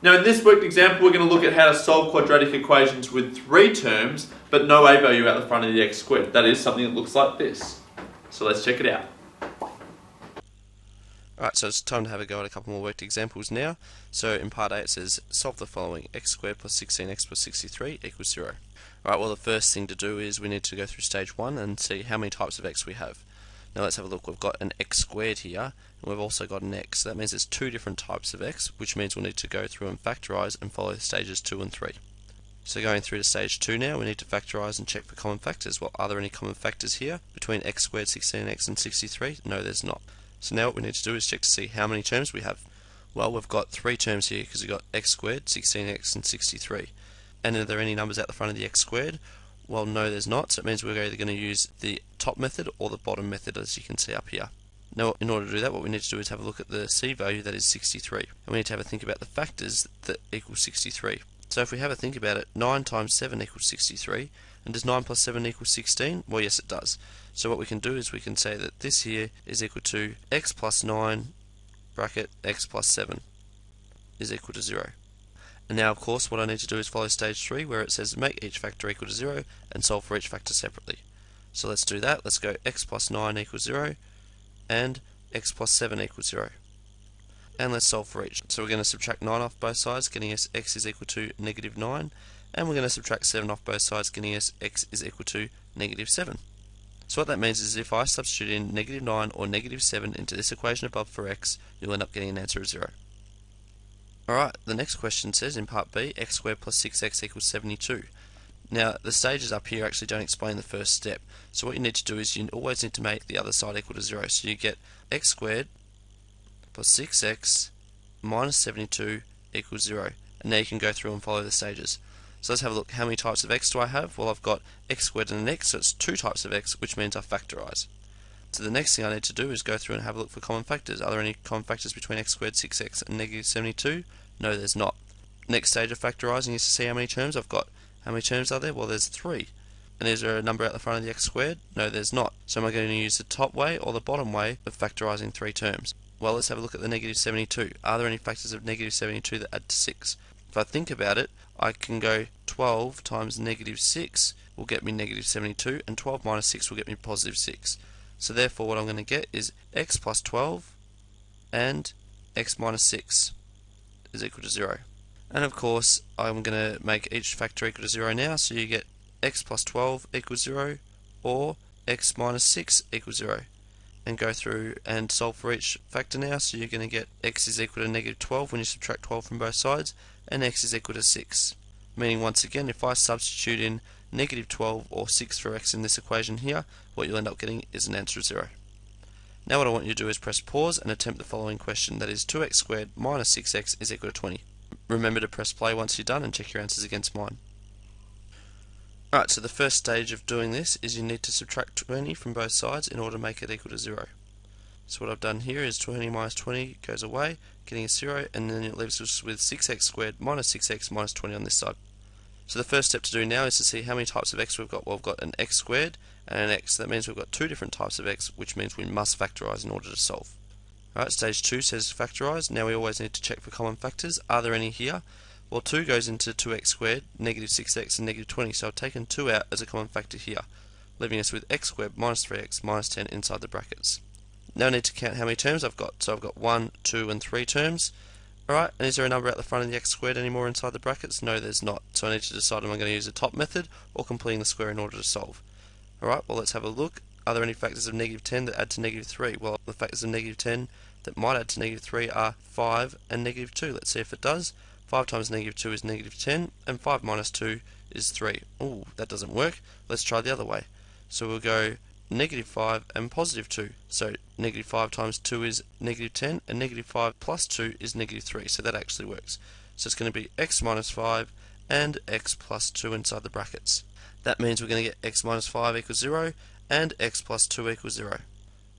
Now in this worked example, we're going to look at how to solve quadratic equations with 3 terms, but no a value out the front of the x squared. That is something that looks like this. So let's check it out. Alright, so it's time to have a go at a couple more worked examples now. So in part A it says, solve the following: x squared plus 16x plus 63 equals 0. Alright, well the first thing to do is we need to go through stage 1 and see how many types of x we have. Now let's have a look. We've got an x squared here, and we've also got an x. So that means there's 2 different types of x, which means we'll need to go through and factorize and follow stages 2 and 3. So going through to stage 2 now, we need to factorize and check for common factors. Well, are there any common factors here between x squared, 16x and 63? No, there's not. So now what we need to do is check to see how many terms we have. Well, we've got 3 terms here because we've got x squared, 16x and 63. And are there any numbers out the front of the x squared? Well, no, there's not. So it means we're either going to use the top method or the bottom method, as you can see up here. Now, in order to do that, what we need to do is have a look at the c value, that is 63. And we need to have a think about the factors that equal 63. So if we have a think about it, 9 times 7 equals 63. And does 9 plus 7 equal 16? Well, yes, it does. So what we can do is we can say that this here is equal to x plus 9 bracket x plus 7 is equal to 0. And now, of course, what I need to do is follow stage 3, where it says make each factor equal to 0 and solve for each factor separately. So let's do that. Let's go x plus 9 equals 0 and x plus 7 equals 0. And let's solve for each. So we're going to subtract 9 off both sides, getting us x is equal to negative 9. And we're going to subtract 7 off both sides, getting us x is equal to negative 7. So what that means is if I substitute in negative 9 or negative 7 into this equation above for x, you'll end up getting an answer of 0. Alright, the next question says in part B, x squared plus 6x equals 72. Now, the stages up here actually don't explain the first step. So what you need to do is you always need to make the other side equal to 0. So you get x squared plus 6x minus 72 equals 0. And now you can go through and follow the stages. So let's have a look. How many types of x do I have? Well, I've got x squared and an x, so it's 2 types of x, which means I factorize. So the next thing I need to do is go through and have a look for common factors. Are there any common factors between x squared, 6x and negative 72? No, there's not. Next stage of factorizing is to see how many terms I've got. How many terms are there? Well, there's 3. And is there a number out the front of the x squared? No, there's not. So am I going to use the top way or the bottom way of factorizing 3 terms? Well, let's have a look at the negative 72. Are there any factors of negative 72 that add to 6? If I think about it, I can go 12 times negative 6 will get me negative 72, and 12 minus 6 will get me positive 6. So therefore what I'm going to get is x plus 12 and x minus 6 is equal to 0. And of course I'm going to make each factor equal to 0 now, so you get x plus 12 equals 0 or x minus 6 equals 0. And go through and solve for each factor now, so you're going to get x is equal to negative 12 when you subtract 12 from both sides, and x is equal to 6. Meaning once again, if I substitute in negative 12 or 6 for x in this equation here, what you'll end up getting is an answer of 0. Now what I want you to do is press pause and attempt the following question, that is 2x squared minus 6x is equal to 20. Remember to press play once you're done and check your answers against mine. Alright, so the first stage of doing this is you need to subtract 20 from both sides in order to make it equal to 0. So what I've done here is 20 minus 20 goes away, getting a 0, and then it leaves us with 6x squared minus 6x minus 20 on this side. So the first step to do now is to see how many types of x we've got. Well, we've got an x squared and an x. That means we've got 2 different types of x, which means we must factorize in order to solve. Alright, stage 2 says factorize. Now we always need to check for common factors. Are there any here? Well, 2 goes into 2x squared, negative 6x and negative 20, so I've taken 2 out as a common factor here, leaving us with x squared minus 3x minus 10 inside the brackets. Now I need to count how many terms I've got. So I've got 1, 2 and 3 terms. Alright, and is there a number out the front of the x squared anymore inside the brackets? No, there's not. So I need to decide am I going to use the top method or completing the square in order to solve. Alright, well let's have a look. Are there any factors of negative 10 that add to negative 3? Well, the factors of negative 10 that might add to negative 3 are 5 and negative 2. Let's see if it does. 5 times negative 2 is negative 10, and 5 minus 2 is 3. Ooh, that doesn't work. Let's try the other way. So we'll go negative 5 and positive 2. So negative 5 times 2 is negative 10, and negative 5 plus 2 is negative 3. So that actually works. So it's going to be x minus 5 and x plus 2 inside the brackets. That means we're going to get x minus 5 equals 0 and x plus 2 equals 0.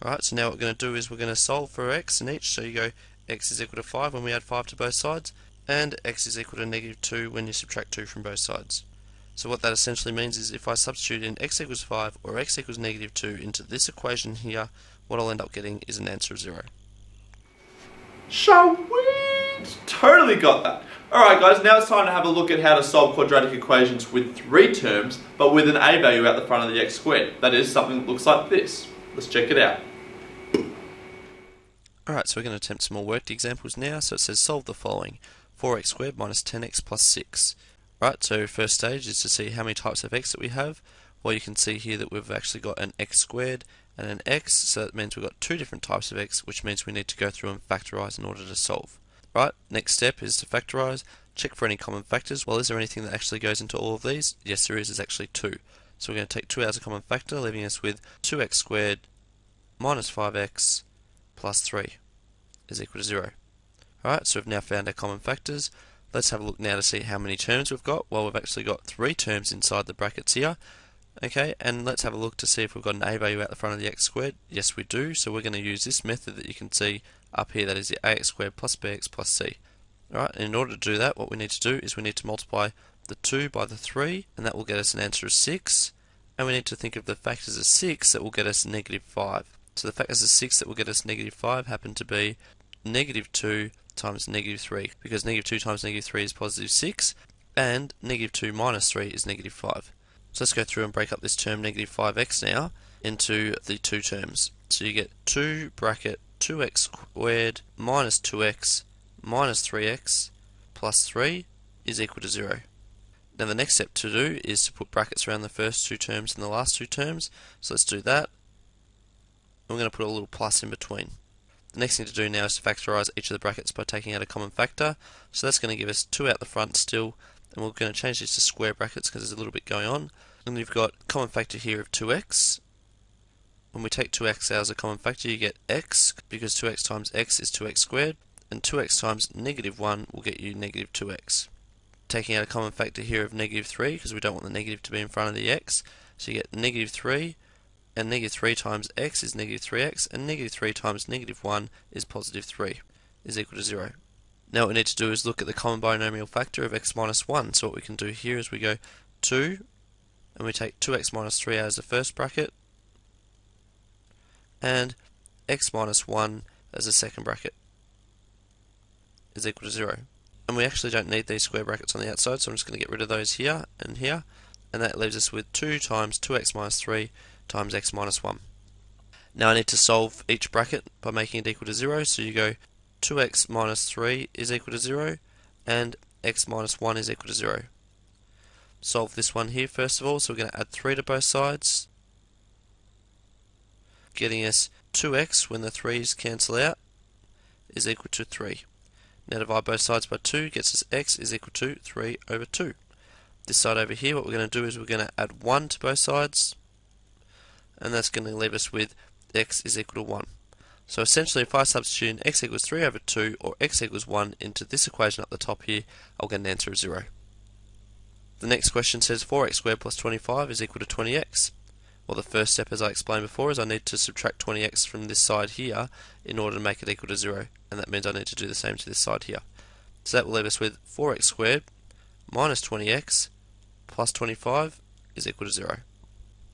Alright, so now what we're going to do is we're going to solve for x in each. So you go x is equal to 5 when we add 5 to both sides, and x is equal to negative 2 when you subtract 2 from both sides. So what that essentially means is if I substitute in x equals 5 or x equals negative 2 into this equation here, what I'll end up getting is an answer of 0. Sweet! Totally got that. Alright guys, now it's time to have a look at how to solve quadratic equations with three terms, but with an a value out the front of the x squared. That is something that looks like this. Let's check it out. Alright, so we're going to attempt some more worked examples now. So it says solve the following: 4x squared minus 10x plus 6. Right, so first stage is to see how many types of x that we have. Well, you can see here that we've actually got an x squared and an x, so that means we've got two different types of x, which means we need to go through and factorize in order to solve. Right, next step is to factorize, check for any common factors. Well, is there anything that actually goes into all of these? Yes, there is. There's actually 2. So we're going to take 2 as a common factor, leaving us with 2x squared minus 5x plus 3 is equal to 0. Alright, so we've now found our common factors. Let's have a look now to see how many terms we've got. Well, we've actually got 3 terms inside the brackets here. Okay, and let's have a look to see if we've got an a value out the front of the x squared. Yes, we do. So we're going to use this method that you can see up here, that is the ax squared plus bx plus c. Alright, and in order to do that, what we need to do is we need to multiply the 2 by the 3, and that will get us an answer of 6. And we need to think of the factors of 6 that will get us negative 5. So the factors of 6 that will get us negative 5 happen to be negative 2 times negative 3, because negative 2 times negative 3 is positive 6, and negative 2 minus 3 is negative 5. So let's go through and break up this term negative 5x now into the two terms. So you get 2 bracket 2x squared minus 2x minus 3x plus 3 is equal to 0. Now the next step to do is to put brackets around the first two terms and the last two terms. So let's do that. And we're going to put a little plus in between. The next thing to do now is to factorize each of the brackets by taking out a common factor. So that's going to give us 2 out the front still, and we're going to change these to square brackets because there's a little bit going on. And we've got a common factor here of 2x. When we take 2x out as a common factor, you get x, because 2x times x is 2x squared, and 2x times negative 1 will get you negative 2x. Taking out a common factor here of negative 3, because we don't want the negative to be in front of the x, so you get negative 3, and negative 3 times x is negative 3x, and negative 3 times negative 1 is positive 3, is equal to 0. Now what we need to do is look at the common binomial factor of x minus 1. So what we can do here is we go 2, and we take 2x minus 3 out as the first bracket, and x minus 1 as the second bracket is equal to 0. And we actually don't need these square brackets on the outside, so I'm just going to get rid of those here, and that leaves us with 2 times 2x minus 3 times x minus 1. Now I need to solve each bracket by making it equal to 0, so you go 2x minus 3 is equal to 0, and x minus 1 is equal to 0. Solve this one here first of all, so we're going to add 3 to both sides, getting us 2x when the 3's cancel out is equal to 3. Now divide both sides by 2 gets us x is equal to 3 over 2. This side over here, what we're going to do is we're going to add 1 to both sides, and that's going to leave us with x is equal to 1. So essentially, if I substitute in x equals 3 over 2 or x equals 1 into this equation up the top here, I'll get an answer of 0. The next question says 4x squared plus 25 is equal to 20x. Well, the first step, as I explained before, is I need to subtract 20x from this side here in order to make it equal to 0, and that means I need to do the same to this side here. So that will leave us with 4x squared minus 20x plus 25 is equal to 0.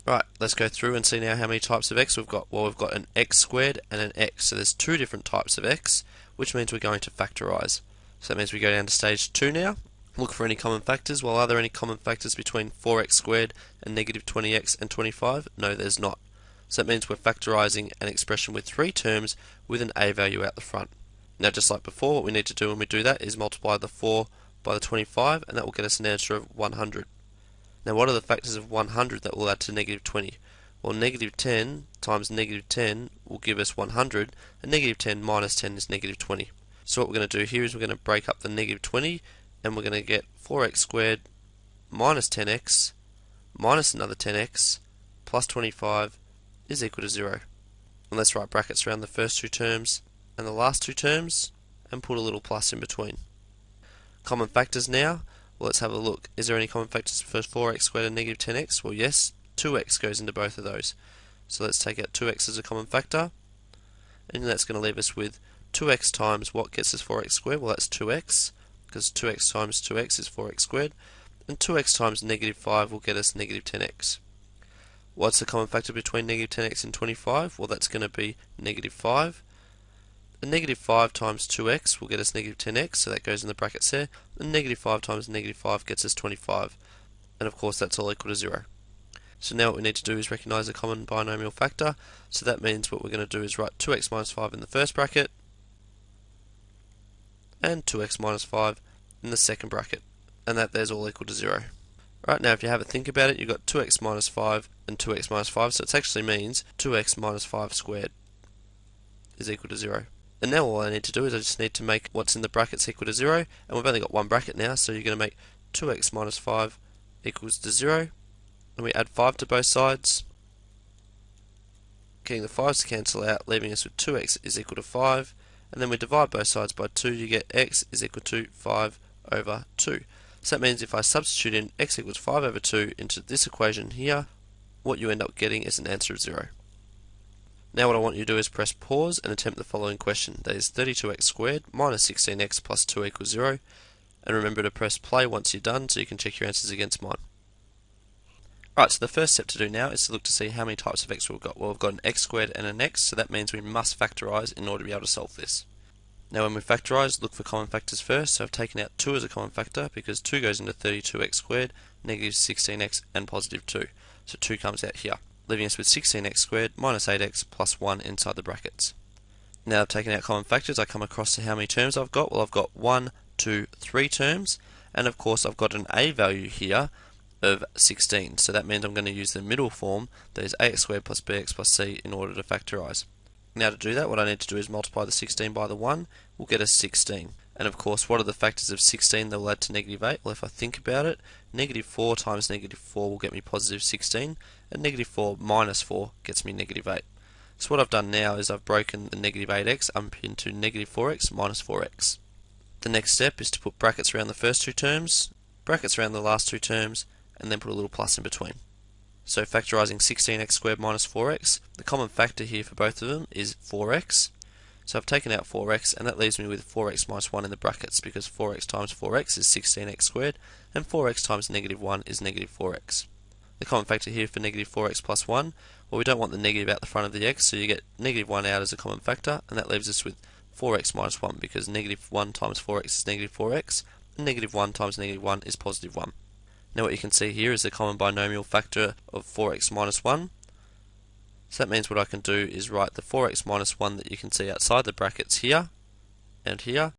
Right, let's go through and see now how many types of x we've got. Well, we've got an x squared and an x, so there's 2 different types of x, which means we're going to factorize. So that means we go down to stage 2 now. Look for any common factors. Well, are there any common factors between 4x squared and negative 20x and 25? No, there's not. So that means we're factorizing an expression with 3 terms with an a value out the front. Now, just like before, what we need to do when we do that is multiply the 4 by the 25, and that will get us an answer of 100. Now, what are the factors of 100 that will add to negative 20? Well, negative 10 times negative 10 will give us 100, and negative 10 minus 10 is negative 20. So what we're going to do here is we're going to break up the negative 20, and we're going to get 4x squared minus 10x minus another 10x plus 25 is equal to 0. And let's write brackets around the first two terms and the last two terms and put a little plus in between. Common factors now. Well, let's have a look. Is there any common factors for 4x squared and negative 10x? Well, yes, 2x goes into both of those. So let's take out 2x as a common factor, and that's going to leave us with 2x times what gets us 4x squared? Well, that's 2x, because 2x times 2x is 4x squared, and 2x times negative 5 will get us negative 10x. What's the common factor between negative 10x and 25? Well, that's going to be negative 5, A negative 5 times 2x will get us negative 10x, so that goes in the brackets there. And negative 5 times negative 5 gets us 25. And of course that's all equal to 0. So now what we need to do is recognise a common binomial factor. So that means what we're going to do is write 2x minus 5 in the first bracket and 2x minus 5 in the second bracket. And that there's all equal to 0. Right, now if you have a think about it, you've got 2x minus 5 and 2x minus 5, so it actually means 2x minus 5 squared is equal to 0. And now all I need to do is I just need to make what's in the brackets equal to 0, and we've only got one bracket now, so you're going to make 2x minus 5 equals to 0, and we add 5 to both sides, getting the 5's to cancel out, leaving us with 2x is equal to 5, and then we divide both sides by 2, you get x is equal to 5 over 2. So that means if I substitute in x equals 5 over 2 into this equation here, what you end up getting is an answer of 0. Now what I want you to do is press pause and attempt the following question. That is 32x squared minus 16x plus 2 equals 0. And remember to press play once you're done so you can check your answers against mine. Alright, so the first step to do now is to look to see how many types of x we've got. Well, we've got an x squared and an x, so that means we must factorize in order to be able to solve this. Now when we factorize, look for common factors first. So I've taken out 2 as a common factor because 2 goes into 32x squared, negative 16x and positive 2. So 2 comes out here, leaving us with 16x squared minus 8x plus 1 inside the brackets. Now I've taken out common factors, I come across to how many terms I've got. Well, I've got 1, 2, 3 terms, and of course I've got an a value here of 16. So that means I'm going to use the middle form, that is ax squared plus bx plus c, in order to factorize. Now to do that, what I need to do is multiply the 16 by the 1, we'll get us 16. And of course, what are the factors of 16 that will add to negative 8? Well, if I think about it, negative 4 times negative 4 will get me positive 16, and negative 4 minus 4 gets me negative 8. So what I've done now is I've broken the negative 8x up into negative 4x minus 4x. The next step is to put brackets around the first two terms, brackets around the last two terms, and then put a little plus in between. So factorizing 16x squared minus 4x, the common factor here for both of them is 4x. So I've taken out 4x, and that leaves me with 4x minus 1 in the brackets, because 4x times 4x is 16x squared, and 4x times negative 1 is negative 4x. The common factor here for negative 4x plus 1, well, we don't want the negative out the front of the x, so you get negative 1 out as a common factor, and that leaves us with 4x minus 1, because negative 1 times 4x is negative 4x, and negative 1 times negative 1 is positive 1. Now what you can see here is the common binomial factor of 4x minus 1. So that means what I can do is write the 4x minus 1 that you can see outside the brackets here and here,